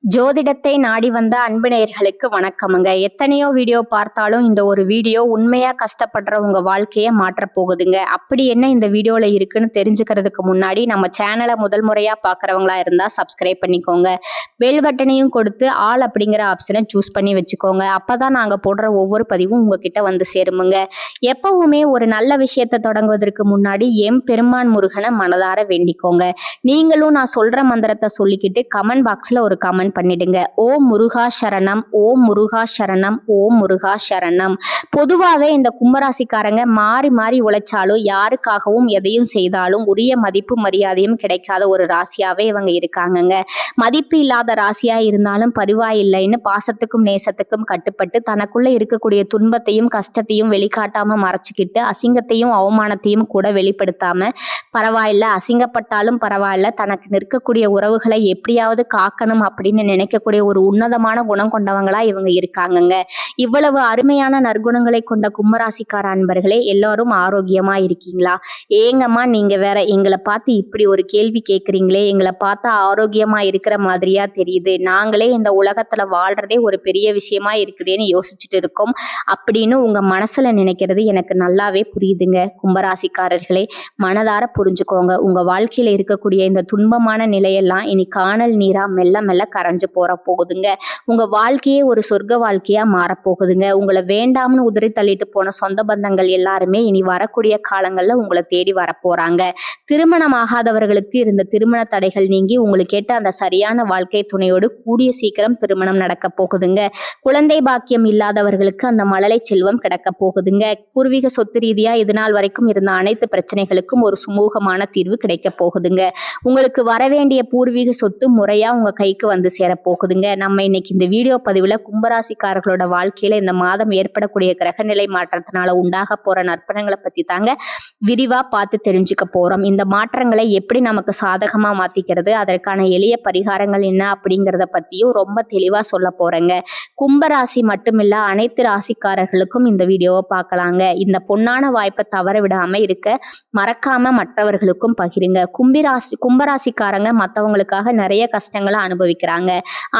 ஜோதிடத்தை நாடி வந்த அன்பு நேயர்களுக்கு வணக்கமுங்க. எத்தனையோ வீடியோ பார்த்தாலும் இந்த ஒரு வீடியோ உண்மையா கஷ்டப்படுற உங்க வாழ்க்கையை மாற்ற போகுதுங்க. அப்படி என்ன இந்த வீடியோல இருக்குன்னு தெரிஞ்சுக்கிறதுக்கு முன்னாடி நம்ம சேனலை முதல் முறையா பார்க்குறவங்களா இருந்தா சப்ஸ்கிரைப் பண்ணிக்கோங்க. பெல் பட்டனையும் கொடுத்து ஆல் அப்படிங்கிற ஆப்ஷனை சூஸ் பண்ணி வச்சுக்கோங்க. அப்பதான் நாங்க போடுற ஒவ்வொரு பதிவும் உங்ககிட்ட வந்து சேருமுங்க. எப்பவுமே ஒரு நல்ல விஷயத்தை தொடங்குவதற்கு முன்னாடி பெருமான் முருகனை மனதார வேண்டிக்கோங்க. நீங்களும் நான் சொல்ற மந்திரத்தை சொல்லிக்கிட்டு கமெண்ட் பாக்ஸ்ல ஒரு கமெண்ட் பண்ணிடுங்க. ஓம் முருகா சரணம், ஓம் முருகா சரணம், ஓம் முருகா சரணம். பொதுவாகவே இந்த கும்பராசிக்காரங்க மாறி மாறி உழைச்சாலும் யாருக்காகவும் எதையும் செய்தாலும் உரிய மதிப்பு மரியாதையும் கிடைக்காத ஒரு ராசியாவே இவங்க இருக்காங்கங்க. மதிப்பு இல்லாத ராசியா இருந்தாலும் பரவாயில்லைன்னு பாசத்துக்கும் நேசத்துக்கும் கட்டுப்பட்டு தனக்குள்ள இருக்கக்கூடிய துன்பத்தையும் கஷ்டத்தையும் வெளிக்காட்டாம மறைச்சிக்கிட்டு அசிங்கத்தையும் அவமானத்தையும் கூட வெளிப்படுத்தாம பரவாயில்ல, அசிங்கப்பட்டாலும் பரவாயில்ல, தனக்கு நிற்கக்கூடிய உறவுகளை எப்படியாவது காக்கணும் அப்படின்னு நினைக்கக்கூடிய ஒரு உன்னதமான குணம் கொண்டவங்களா இவங்க இருக்காங்கங்க. இவ்வளவு அருமையான நற்குணங்களை கொண்ட கும்பராசிக்கார அன்பர்களே, எல்லாரும் ஆரோக்கியமா இருக்கீங்களா? ஏங்கம்மா நீங்க வேற எங்களை பார்த்து இப்படி ஒரு கேள்வி கேட்குறீங்களே, எங்களை பார்த்தா ஆரோக்கியமா இருக்கிற மாதிரியா தெரியுது, நாங்களே இந்த உலகத்துல வாழ்றதே ஒரு பெரிய விஷயமா இருக்குதுன்னு யோசிச்சுட்டு இருக்கோம் அப்படின்னு உங்க மனசுல நினைக்கிறது எனக்கு நல்லாவே புரியுதுங்க. கும்பராசிக்காரர்களே, மனதார புரிஞ்சுக்கோங்க. உங்க வாழ்க்கையில இருக்கக்கூடிய இந்த துன்பமான நிலையெல்லாம் இனி காணல் நீரா மெல்ல மெல்ல கரைஞ்சு போகுதுங்க. உங்க வாழ்க்கையே ஒரு சொர்க்க வாழ்க்கையா மாறப்போகுதுங்க. உங்களை வேண்டாம்னு உதறி தள்ளிட்டு போன சொந்த பந்தங்கள் எல்லாருமே இனி வரக்கூடிய காலங்கள்ல உங்களை தேடி வரப்போறாங்க. திருமணமாகாதவர்களுக்கு இருந்த திருமண தடைகள் நீங்கி உங்களுக்கு ஏற்ற அந்த சரியான வாழ்க்கை துணையோடு கூடிய சீக்கிரம் திருமணம் நடக்க போகுதுங்க. குழந்தை பாக்கியம் இல்லாதவர்களுக்கு அந்த மழலை செல்வம் கிடைக்க போகுதுங்க. பூர்வீக சொத்து ரீதியா இது நாள் வரைக்கும் இருந்த அனைத்து பிரச்சனைகளுக்கும் ஒரு சுமூகமான தீர்வு கிடைக்க போகுதுங்க. உங்களுக்கு வரவேண்டிய பூர்வீக சொத்து முறையா உங்க கைக்கு வந்து சேர போகுதுங்க. நம்ம இன்னைக்கு இந்த வீடியோ பதிவுல கும்பராசிக்காரர்களோட வாழ்க்கையில இந்த மாதம் ஏற்படக்கூடிய கிரகநிலை மாற்றத்தினால உண்டாக போற நற்பலன்களை பத்தி தாங்க விரிவா பார்த்து தெரிஞ்சுக்க போறோம். இந்த மாற்றங்களை எப்படி நமக்கு சாதகமா மாத்திக்கிறது, அதற்கான எளிய பரிகாரங்கள் என்ன அப்படிங்கிறத பத்தியும் ரொம்ப தெளிவா சொல்ல போறேங்க. கும்பராசி மட்டுமில்ல அனைத்து ராசிக்காரர்களுக்கும் இந்த வீடியோவை பார்க்கலாங்க. இந்த பொன்னான வாய்ப்பை தவற விடாம இருக்க மறக்காம மற்றவர்களுக்கும் பகிருங்க. கும்பராசிக்காரங்க மற்றவங்களுக்காக நிறைய கஷ்டங்களை அனுபவிக்கிறாங்க.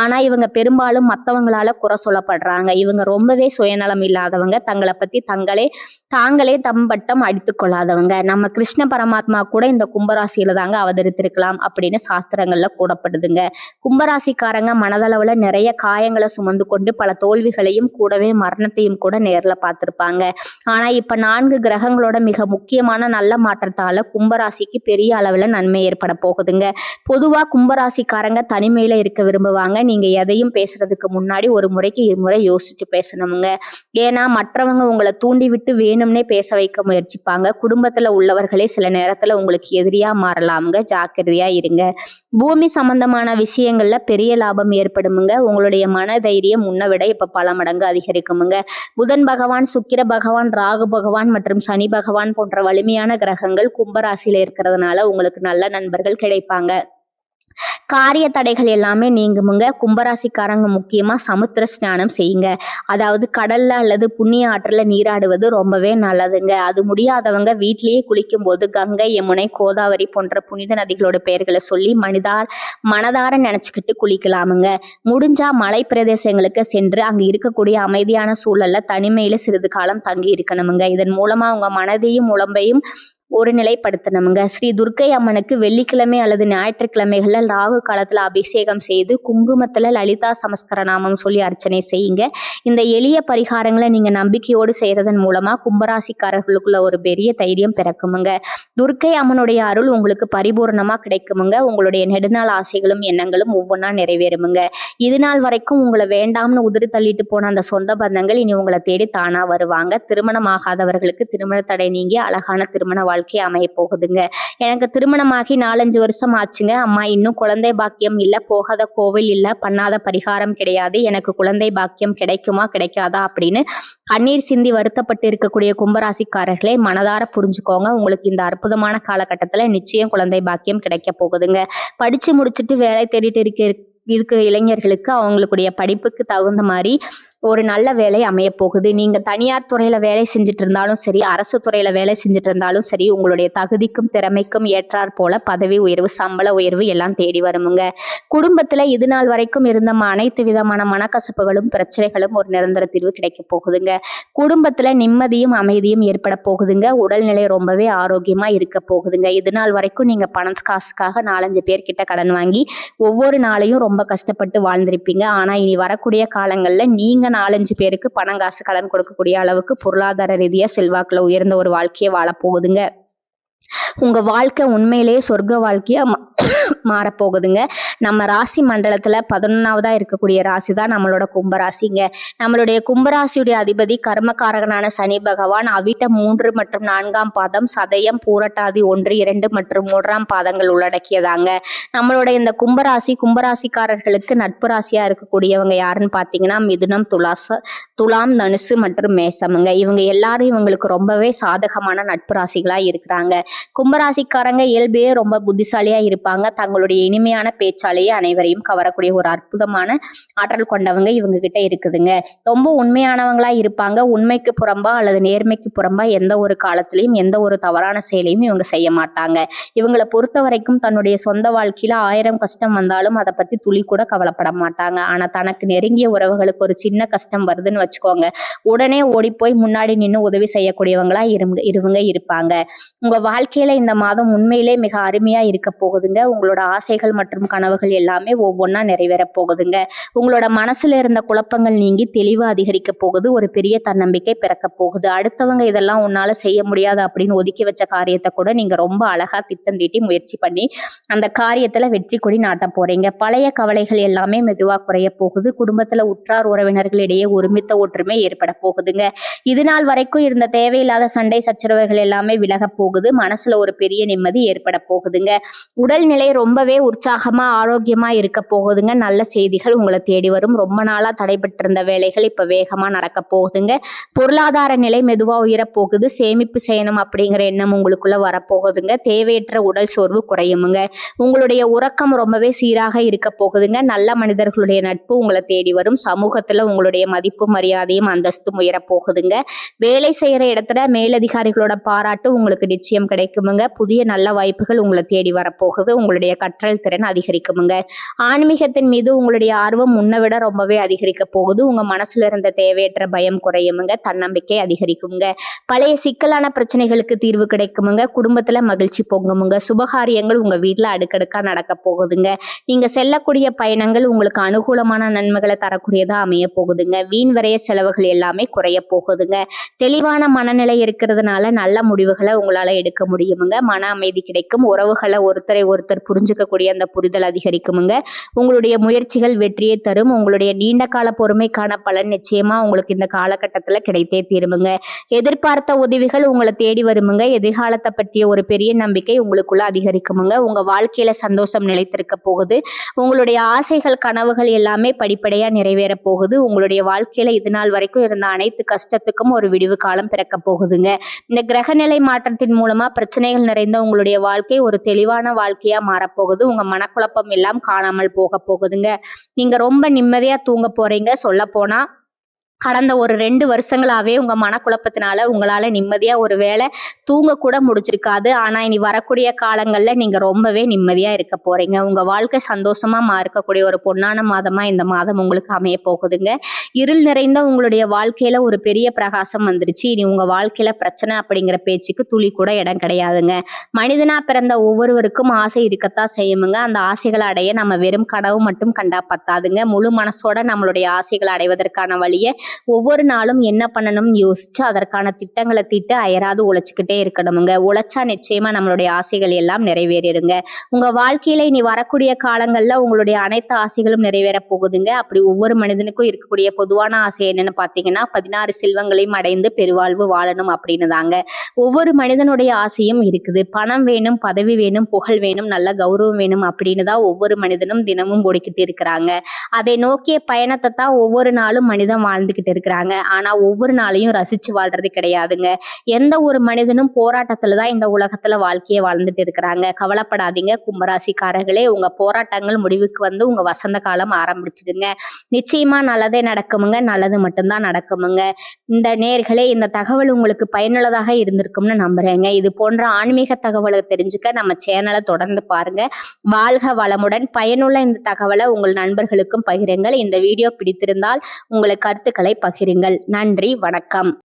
ஆனா இவங்க பெரும்பாலும் மற்றவங்களால குறை சொல்லப்படுறாங்க. இவங்க ரொம்பவே சுயநலம் இல்லாதவங்க, தங்களை பத்தி தாங்களே தம்பட்டம் அடித்துக் கொள்ளாதவங்க. நம்ம கிருஷ்ண பரமாத்மா கூட இந்த கும்பராசியில தாங்க அவதரித்திருக்கலாம் அப்படின்னு சாஸ்திரங்கள்ல கூடப்படுதுங்க. கும்பராசிக்காரங்க மனதளவுல நிறைய காயங்களை சுமந்து கொண்டு பல தோல்விகளையும் கூடவே மரணத்தையும் கூட நேர்ல பார்த்திருப்பாங்க. ஆனா இப்ப 4 கிரகங்களோட மிக முக்கியமான நல்ல மாற்றத்தால கும்பராசிக்கு பெரிய அளவுல நன்மை ஏற்பட போகுதுங்க. பொதுவா கும்பராசிக்காரங்க தனிமையில இருக்க விரும்புவாங்க. நீங்க எதையும் பேசுறதுக்கு முன்னாடி ஒரு முறைக்கு இருமுறை யோசிச்சு பேசணுங்க. ஏன்னா மற்றவங்க உங்களை தூண்டி விட்டு வேணும்னே பேச வைக்க முயற்சிப்பாங்க. குடும்பத்துல உள்ளவர்களே சில நேரத்துல உங்களுக்கு எதிரியா மாறலாமுங்க. ஜாக்கிரதையா இருங்க. பூமி சம்பந்தமான விஷயங்கள்ல பெரிய லாபம் ஏற்படுமுங்க. உங்களுடைய மன தைரியம் முன்ன விட இப்ப பல மடங்கு அதிகரிக்குமுங்க. புதன் பகவான், சுக்கிர பகவான், ராகு பகவான் மற்றும் சனி பகவான் போன்ற வலிமையான கிரகங்கள் கும்பராசியில இருக்கிறதுனால உங்களுக்கு நல்ல நண்பர்கள் கிடைப்பாங்க. காரிய தடைகள் எல்லாமே நீங்குமுங்க. கும்பராசிக்காரங்க முக்கியமா சமுத்திர ஸ்நானம் செய்யுங்க. அதாவது கடல்ல அல்லது புண்ணிய ஆற்றுல நீராடுவது ரொம்பவே நல்லதுங்க. அது முடியாதவங்க வீட்டிலேயே குளிக்கும் போது கங்கை, யமுனை, கோதாவரி போன்ற புனித நதிகளோட பெயர்களை சொல்லி மனதார நினைச்சுக்கிட்டு குளிக்கலாமுங்க. முடிஞ்சா மலை பிரதேசங்களுக்கு சென்று அங்க இருக்கக்கூடிய அமைதியான சூழல்ல தனிமையில சிறிது காலம் தங்கி இருக்கணுமுங்க. இதன் மூலமா உங்க மனதையும் உடம்பையும் ஒரு நிலைப்படுத்தணுங்க. ஸ்ரீ துர்க்கை அம்மனுக்கு வெள்ளிக்கிழமை அல்லது ஞாயிற்றுக்கிழமைகள்ல ராகு காலத்துல அபிஷேகம் செய்து குங்குமத்துல லலிதா சமஸ்கர நாமம் சொல்லி அர்ச்சனை செய்யுங்க. இந்த எளிய பரிகாரங்களை நீங்க நம்பிக்கையோடு செய்யறதன் மூலமா கும்பராசிக்காரர்களுக்குள்ள ஒரு பெரிய தைரியம் பிறக்குமுங்க. துர்க்கை அம்மனுடைய அருள் உங்களுக்கு பரிபூர்ணமா கிடைக்குமுங்க. உங்களுடைய நெடுநாள் ஆசைகளும் எண்ணங்களும் ஒவ்வொன்றா நிறைவேறுமுங்க. இது நாள் வரைக்கும் உங்களை வேண்டாம்னு உதிரி தள்ளிட்டு போன அந்த சொந்த பந்தங்கள் இனி உங்களை தேடி தானா வருவாங்க. திருமணம் ஆகாதவர்களுக்கு திருமண தடை நீங்கி அழகான திருமண வாழ்க்கை அமைய போகுதுங்க. எனக்கு திருமணமாகி 4-5 வருஷம் ஆச்சுங்க. அம்மா இன்னும் குழந்தை பாக்கியம் இல்ல, போகாத கோவில் இல்ல, பண்ணாத பரிகாரம் கிடையாது, எனக்கு குழந்தை பாக்கியம் கிடைக்குமா கிடைக்காதா அப்படின்னு கண்ணீர் சிந்தி வருத்தப்பட்டு இருக்கக்கூடிய கும்பராசிக்காரர்களே, மனதார புரிஞ்சுக்கோங்க. உங்களுக்கு இந்த அற்புதமான காலகட்டத்துல நிச்சயம் குழந்தை பாக்கியம் கிடைக்க போகுதுங்க. படிச்சு முடிச்சுட்டு வேலை தேடிட்டு இருக்க இளைஞர்களுக்கு அவங்களுடைய படிப்புக்கு தகுந்த மாதிரி ஒரு நல்ல வேலை அமைய போகுது. நீங்க தனியார் துறையில வேலை செஞ்சுட்டு இருந்தாலும் சரி, அரசு துறையில வேலை செஞ்சுட்டு இருந்தாலும் சரி, உங்களுடைய தகுதிக்கும் திறமைக்கும் ஏற்றாற் போல பதவி உயர்வு, சம்பள உயர்வு எல்லாம் தேடி வருமுங்க. குடும்பத்துல இது நாள் வரைக்கும் இருந்த அனைத்து விதமான மனக்கசப்புகளும் பிரச்சனைகளும் ஒரு நிரந்தர தீர்வு கிடைக்க போகுதுங்க. குடும்பத்துல நிம்மதியும் அமைதியும் ஏற்பட போகுதுங்க. உடல்நிலை ரொம்பவே ஆரோக்கியமா இருக்க போகுதுங்க. இது நாள் வரைக்கும் நீங்க பணம் காசுக்காக 4-5 பேர்கிட்ட கடன் வாங்கி ஒவ்வொரு நாளையும் ரொம்ப கஷ்டப்பட்டு வாழ்ந்திருப்பீங்க. ஆனா இனி வரக்கூடிய காலங்கள்ல நீங்க 4-5 பேருக்கு பணம் காசு கடன் கொடுக்கக்கூடிய அளவுக்கு பொருளாதார ரீதியா செல்வாக்குல உயர்ந்த ஒரு வாழ்க்கையை வாழ போகுதுங்க. உங்க வாழ்க்கை உண்மையிலேயே சொர்க்க வாழ்க்கையா மாறப்போகுதுங்க. நம்ம ராசி மண்டலத்துல 11வதா இருக்கக்கூடிய ராசி தான் நம்மளோட கும்பராசிங்க. நம்மளுடைய கும்பராசியுடைய அதிபதி கர்மகாரகனான சனி பகவான் அவிட்ட 3 மற்றும் 4ஆம் பாதம், சதயம், பூரட்டாதி 1, 2 மற்றும் 3ஆம் பாதங்கள் உள்ளடக்கியதாங்க. நம்மளோட இந்த கும்பராசிக்காரர்களுக்கு நட்பு ராசியா இருக்கக்கூடியவங்க யாருன்னு பாத்தீங்கன்னா மிதுனம், துலாம், தனுசு மற்றும் மேசமுங்க. இவங்க எல்லாரும் இவங்களுக்கு ரொம்பவே சாதகமான நட்பு ராசிகளா இருக்கிறாங்க. கும்பராசிக்காரங்க இயல்பே ரொம்ப புத்திசாலியா இருப்பாங்க. தங்களுடைய இனிமையான பேச்சாலேயே அனைவரையும் கவரக்கூடிய ஒரு அற்புதமான ஆற்றல் கொண்டவங்க இவங்க கிட்ட இருக்குதுங்க. ரொம்ப உண்மையானவங்களா இருப்பாங்க. உண்மைக்கு புறம்பா அல்லது நேர்மைக்கு புறம்பா எந்த ஒரு காலத்திலையும் எந்த ஒரு தவறான செயலையும் இவங்க செய்ய மாட்டாங்க. இவங்களை பொறுத்த வரைக்கும் தன்னுடைய சொந்த வாழ்க்கையில 1000 கஷ்டம் வந்தாலும் அதை பத்தி துளி கூட கவலைப்பட மாட்டாங்க. ஆனா தனக்கு நெருங்கிய உறவுகளுக்கு ஒரு சின்ன கஷ்டம் வருதுன்னு வச்சுக்கோங்க, உடனே ஓடி போய் முன்னாடி நின்று உதவி செய்யக்கூடியவங்களா இவங்க இருப்பாங்க. உங்க வாழ்க்கையில இந்த மாதம் உண்மையிலே மிக அருமையா இருக்க போகுதுங்க. உங்களோட ஆசைகள் மற்றும் கனவுகள் எல்லாமே ஒவ்வொன்றா நிறைவேற போகுதுங்க. உங்களோட மனசுல இருந்த குழப்பங்கள் நீங்கி தெளிவு அதிகரிக்க போகுது. ஒரு பெரிய தன்னம்பிக்கை பிறக்க போகுது. அடுத்தவங்க இதெல்லாம் உன்னால செய்ய முடியாது அப்படின்னு ஒதுக்கி வச்ச காரியத்தை கூட நீங்க ரொம்ப அழகா திட்டம் தீட்டி முயற்சி பண்ணி அந்த காரியத்துல வெற்றி கொடி நாட்ட போறீங்க. பழைய கவலைகள் எல்லாமே மெதுவா குறைய போகுது. குடும்பத்துல உற்றார் உறவினர்களிடையே ஒருமித்த ஒற்றுமை ஏற்பட போகுதுங்க. இது நாள் வரைக்கும் இருந்த தேவையில்லாத சண்டை சச்சரவுகள் எல்லாமே விலக போகுது. மனசுல ஒரு பெரிய நிம்மதி ஏற்பட போகுதுங்க. உடல்நிலை ரொம்பவே உற்சாகமா ஆரோக்கியமா இருக்க போகுதுங்க. நல்ல செய்திகள் உங்களை தேடி வரும். ரொம்ப நாளா தடைபட்டிருந்த வேலைகள் இப்ப வேகமா நடக்க போகுதுங்க. பொருளாதார நிலை மெதுவா உயர போகுது. சேமிப்பு செய்யணும் அப்படிங்கிற எண்ணம் உங்களுக்குள்ள வரப்போகுதுங்க. தேவையற்ற உடல் சோர்வு குறையுமுங்க. உங்களுடைய உறக்கம் ரொம்பவே சீராக இருக்க போகுதுங்க. நல்ல மனிதர்களுடைய நட்பு உங்களை தேடி வரும். சமூகத்துல உங்களுடைய மதிப்பு மரியாதையும் அந்தஸ்தும் உயர போகுதுங்க. வேலை செய்யற இடத்துல மேலதிகாரிகளோட பாராட்டு உங்களுக்கு நிச்சயம் கிடைக்குமுங்க. புதிய நல்ல வாய்ப்புகள் உங்களை தேடி வரப்போகுது. உங்களுடைய கற்றல் திறன் அதிகரிக்குமுங்க. ஆன்மீகத்தின் மீது உங்களுடைய ஆர்வம் முன்ன விட ரொம்பவே அதிகரிக்க போகுது. உங்க மனசுல இருந்த தேவையற்ற பயம் குறையுமுங்க. தன்னம்பிக்கை அதிகரிக்குங்க. பழைய சிக்கலான பிரச்சனைகளுக்கு தீர்வு கிடைக்குமுங்க. குடும்பத்துல மகிழ்ச்சி பொங்குமுங்க. சுபகாரியங்கள் உங்க வீட்டுல அடுக்கடுக்கா நடக்க போகுதுங்க. நீங்க செல்லக்கூடிய பயணங்கள் உங்களுக்கு அனுகூலமான நன்மைகளை தரக்கூடியதா அமைய போகுதுங்க. வீண் விரைய செலவுகள் எல்லாமே குறைய போகுதுங்க. தெளிவான மனநிலை இருக்கிறதுனால நல்ல முடிவுகளை உங்களால எடுக்க முடியுமுங்க. மன அமைதி கிடைக்கும். உறவுகளை ஒருத்தரை ஒருத்தர் புரிஞ்சுக்கக்கூடிய அந்த புரிதல் அதிகரிக்குமுங்க. உங்களுடைய முயற்சிகள் வெற்றியை தரும். உங்களுடைய நீண்ட கால பொறுமைக்கான பலன் நிச்சயமா உங்களுக்கு இந்த காலகட்டத்துல கிடைத்தே தீருமுங்க. எதிர்பார்த்த உதவிகள் உங்களை தேடி வருமுங்க. எதிர்காலத்தை பற்றிய ஒரு பெரிய நம்பிக்கை உங்களுக்குள்ள அதிகரிக்குமுங்க. உங்க வாழ்க்கையில சந்தோஷம் நிலைத்திருக்க போகுது. உங்களுடைய ஆசைகள் கனவுகள் எல்லாமே படிப்படியா நிறைவேற போகுது. உங்களுடைய வாழ்க்கையில இது நாள் வரைக்கும் இருந்த அனைத்து கஷ்டத்துக்கும் ஒரு விடிவு காலம் பிறக்க போகுதுங்க. இந்த கிரகநிலை மாற்றத்தின் மூலமா பிரச்சனைகள் நிறைந்த உங்களுடைய வாழ்க்கை ஒரு தெளிவான வாழ்க்கையா மாறப்போகுது. உங்க மனக்குழப்பம் எல்லாம் காணாமல் போக போகுதுங்க. நீங்க ரொம்ப நிம்மதியா தூங்க போறீங்க. சொல்ல போனா கடந்த ஒரு 2 வருஷங்களாவே உங்க மனக்குழப்பத்தினால உங்களால நிம்மதியா ஒரு வேளை தூங்க கூட முடிச்சிருக்காது. ஆனா இனி வரக்கூடிய காலங்கள்ல நீங்க ரொம்பவே நிம்மதியா இருக்க போறீங்க. உங்க வாழ்க்கை சந்தோஷமா இருக்கக்கூடிய ஒரு பொன்னான மாதமா இந்த மாதம் உங்களுக்கு அமைய போகுதுங்க. இருள் நிறைந்த உங்களுடைய வாழ்க்கையில ஒரு பெரிய பிரகாசம் வந்துருச்சு. இனி உங்க வாழ்க்கையில பிரச்சனை அப்படிங்கிற பேச்சுக்கு துளி கூட இடம் கிடையாதுங்க. மனிதனா பிறந்த ஒவ்வொருவருக்கும் ஆசை இருக்கத்தான் செய்யுமுங்க. அந்த ஆசைகளை அடைய நம்ம வெறும் கனவு மட்டும் கண்டா பத்தாதுங்க. முழு மனசோட நம்மளுடைய ஆசைகளை அடைவதற்கான வழியை ஒவ்வொரு நாளும் என்ன பண்ணணும்னு யோசிச்சு அதற்கான திட்டங்களை தீட்டு அயராது உழைச்சுக்கிட்டே இருக்கணுமுங்க. உழைச்சா நிச்சயமா நம்மளுடைய ஆசைகள் எல்லாம் நிறைவேறிடுங்க. உங்க வாழ்க்கையில இனி வரக்கூடிய காலங்கள்ல உங்களுடைய அனைத்து ஆசைகளும் நிறைவேற போகுதுங்க. அப்படி ஒவ்வொரு மனிதனுக்கும் இருக்கக்கூடிய பொதுவான ஆசை என்னன்னு பாத்தீங்கன்னா 16 செல்வங்களையும் அடைந்து பெருவாழ்வு வாழணும் அப்படின்னு தாங்க. ஒவ்வொரு மனிதனுடைய ஆசையும் இருக்குது. பணம் வேணும், பதவி வேணும், புகழ் வேணும், நல்ல கௌரவம் வேணும் அப்படின்னு தான் ஒவ்வொரு மனிதனும் தினமும் ஓடிக்கிட்டு இருக்கிறாங்க. அதை நோக்கிய பயணத்தை தான் ஒவ்வொரு நாளும் மனிதன் வாழ்ந்து வாழ்ந்துகிட்டு இருக்கிறாங்க. ஆனா ஒவ்வொரு நாளையும் ரசிச்சு வாழ்றது கிடையாதுங்க. எந்த ஒரு மனிதனும் போராட்டத்துல தான் இந்த உலகத்துல வாழ்க்கையை வாழ்ந்துட்டு இருக்கிறாங்க. கவலைப்படாதீங்க கும்பராசிக்காரர்களே, உங்க போராட்டங்கள் முடிவுக்கு வந்து உங்க வசந்த காலம் ஆரம்பிச்சுக்குங்க. நிச்சயமா நல்லதே நடக்குமுங்க. நல்லது மட்டும்தான் நடக்குமுங்க. இந்த நேயர்களே, இந்த தகவல் உங்களுக்கு பயனுள்ளதாக இருந்திருக்கும்னு நம்புறேங்க. இது போன்ற ஆன்மீக தகவலை தெரிஞ்சுக்க நம்ம சேனலை தொடர்ந்து பாருங்க. வாழ்க வளமுடன். பயனுள்ள இந்த தகவலை உங்கள் நண்பர்களுக்கும் பகிருங்கள். இந்த வீடியோ பிடித்திருந்தால் உங்கள் கருத்துக்களை பகிருங்கள். நன்றி, வணக்கம்.